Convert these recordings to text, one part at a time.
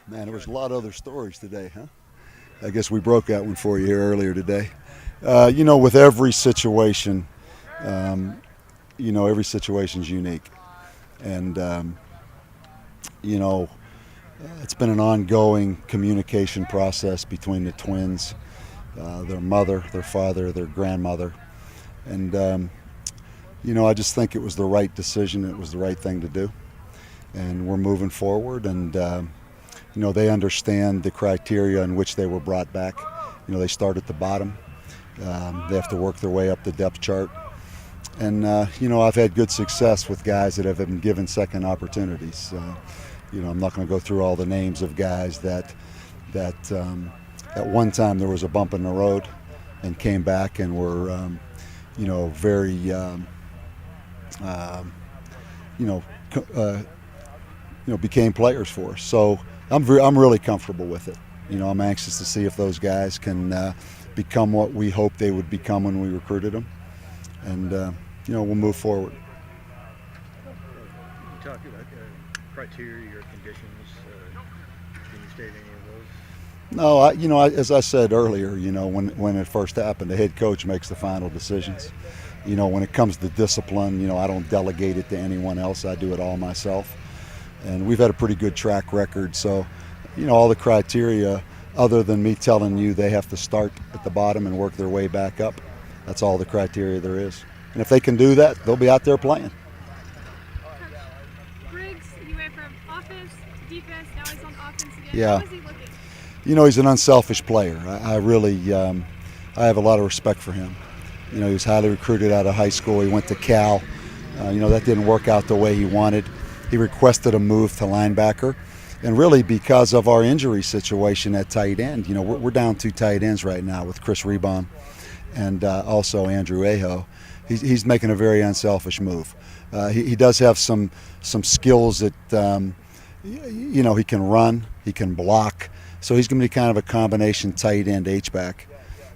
Man, there was a lot of other stories today, huh? I guess we broke that one for you here earlier today. With every situation, um, every situation's unique. And, you know, it's been an ongoing communication process between the twins, their mother, their father, their grandmother. And, I just think it was the right decision. It was the right thing to do. And we're moving forward. And, they understand the criteria in which they were brought back. They start at the bottom. They have to work their way up the depth chart. And, I've had good success with guys that have been given second opportunities. I'm not going to go through all the names of guys that at one time there was a bump in the road and came back and were, very, became players for us. So I'm really comfortable with it. I'm anxious to see if those guys can become what we hoped they would become when we recruited them. And, we'll move forward. You talk about criteria or conditions. Can you state any of those? No, as I said earlier, when it first happened, the head coach makes the final decisions. When it comes to discipline, I don't delegate it to anyone else. I do it all myself. And we've had a pretty good track record. So, all the criteria, other than me telling you they have to start at the bottom and work their way back up, that's all the criteria there is. And if they can do that, they'll be out there playing. Briggs, he went from offense to defense, now he's on offense again. Yeah. How is he looking? He's an unselfish player. I really, I have a lot of respect for him. He was highly recruited out of high school. He went to Cal. That didn't work out the way he wanted. He requested a move to linebacker. And really because of our injury situation at tight end, we're down 2 tight ends right now with Chris Rebohm and also Andrew Aho. He's making a very unselfish move. He does have some skills that, he can run, he can block. So he's going to be kind of a combination tight end H-back.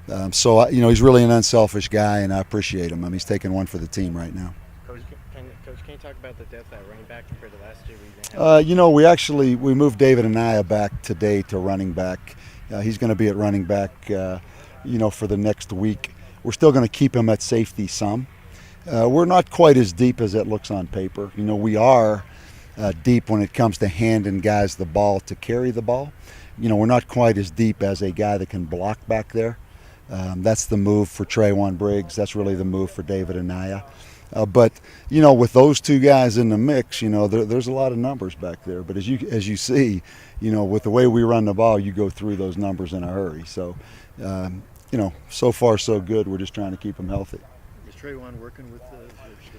He's really an unselfish guy, and I appreciate him. He's taking one for the team right now. Coach, can you talk about the depth at running back compared to last year? We moved David Anaya back today to running back. He's going to be at running back, for the next week. We're still going to keep him at safety some. We're not quite as deep as it looks on paper. We are deep when it comes to handing guys the ball to carry the ball. We're not quite as deep as a guy that can block back there. That's the move for Trayvon Briggs. That's really the move for David Anaya. But with those 2 guys in the mix, there's a lot of numbers back there. But as you see, with the way we run the ball, you go through those numbers in a hurry. So, so far so good. We're just trying to keep them healthy. Is Trayvon working with the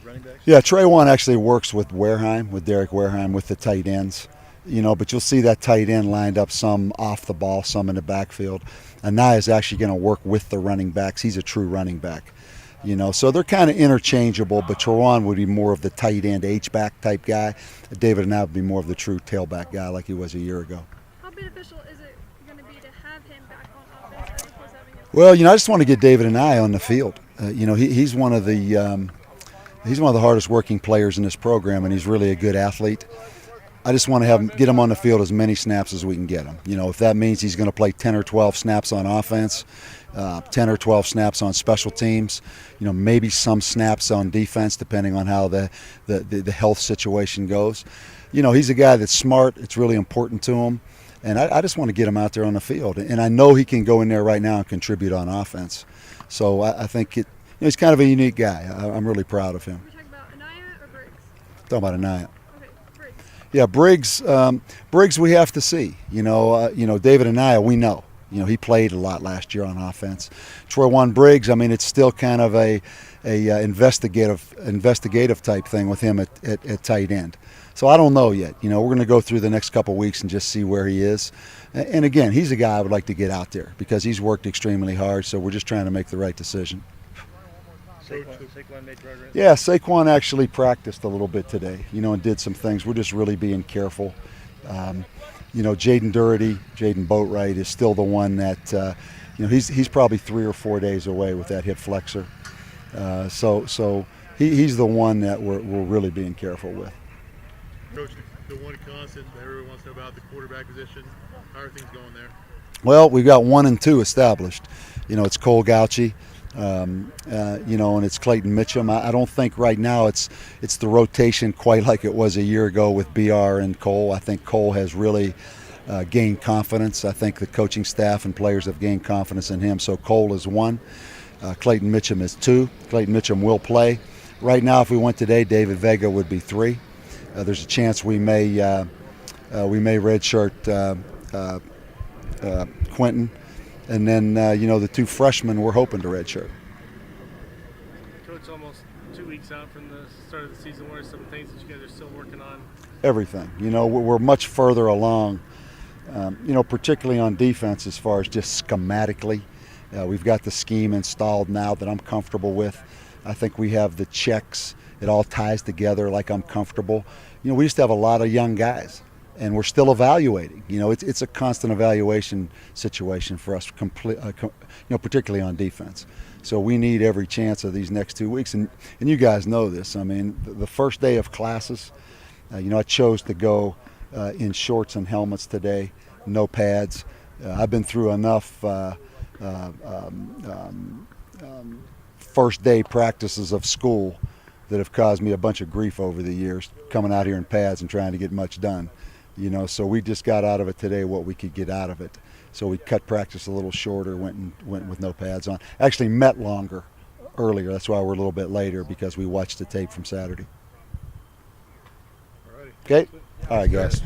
running backs? Yeah, Trayvon actually works with Derek Wareheim, with the tight ends. But you'll see that tight end lined up some off the ball, some in the backfield. Anaya is actually going to work with the running backs. He's a true running back. So they're kind of interchangeable, but Trayvon would be more of the tight end H-back type guy. David and I would be more of the true tailback guy like he was a year ago. How beneficial is it going to be to have him back on offense as opposed to having him? Well, I just want to get David and I on the field. He's one of the hardest working players in this program, and he's really a good athlete. I just want to get him on the field as many snaps as we can get him. If that means he's going to play 10 or 12 snaps on offense, 10 or 12 snaps on special teams, maybe some snaps on defense, depending on how the health situation goes. He's a guy that's smart. It's really important to him. And I just want to get him out there on the field. And I know he can go in there right now and contribute on offense. So I think he's kind of a unique guy. I'm really proud of him. We're talking about Anaya or Briggs? Talking about Anaya. Okay, Briggs. Yeah, Briggs we have to see. David Anaya, we know. He played a lot last year on offense. Trayvon Briggs, it's still kind of a investigative type thing with him at tight end. So I don't know yet. We're going to go through the next couple of weeks and just see where he is. And again, he's a guy I would like to get out there because he's worked extremely hard. So we're just trying to make the right decision. Saquon made progress? Yeah, Saquon actually practiced a little bit today, and did some things. We're just really being careful. Jaden Boatwright is still the one that, he's probably 3 or 4 days away with that hip flexor. So he's the one that we're really being careful with. Coach, the one constant that everyone wants to know about, the quarterback position. How are things going there? Well, we've got 1 and 2 established. It's Cole Gauchi, and it's Clayton Mitchum. I don't think right now it's the rotation quite like it was a year ago with BR and Cole. I think Cole has really gained confidence. I think the coaching staff and players have gained confidence in him. So Cole is 1. Clayton Mitchum is 2. Clayton Mitchum will play. Right now, if we went today, David Vega would be 3. There's a chance we may redshirt Quentin, and then the 2 freshmen we're hoping to redshirt. Coach, almost 2 weeks out from the start of the season, what are some things that you guys are still working on? Everything. We're much further along, particularly on defense as far as just schematically. We've got the scheme installed now that I'm comfortable with. I think we have the checks. It all ties together like I'm comfortable. We used to have a lot of young guys, and we're still evaluating. It's a constant evaluation situation for us, particularly on defense. So we need every chance of these next 2 weeks. And you guys know this. I mean, the first day of classes, I chose to go in shorts and helmets today, no pads. I've been through enough first day practices of school that have caused me a bunch of grief over the years, coming out here in pads and trying to get much done. So we just got out of it today what we could get out of it. So we cut practice a little shorter, went with no pads on. Actually met longer earlier. That's why we're a little bit later, because we watched the tape from Saturday. All righty. Okay? All right, guys.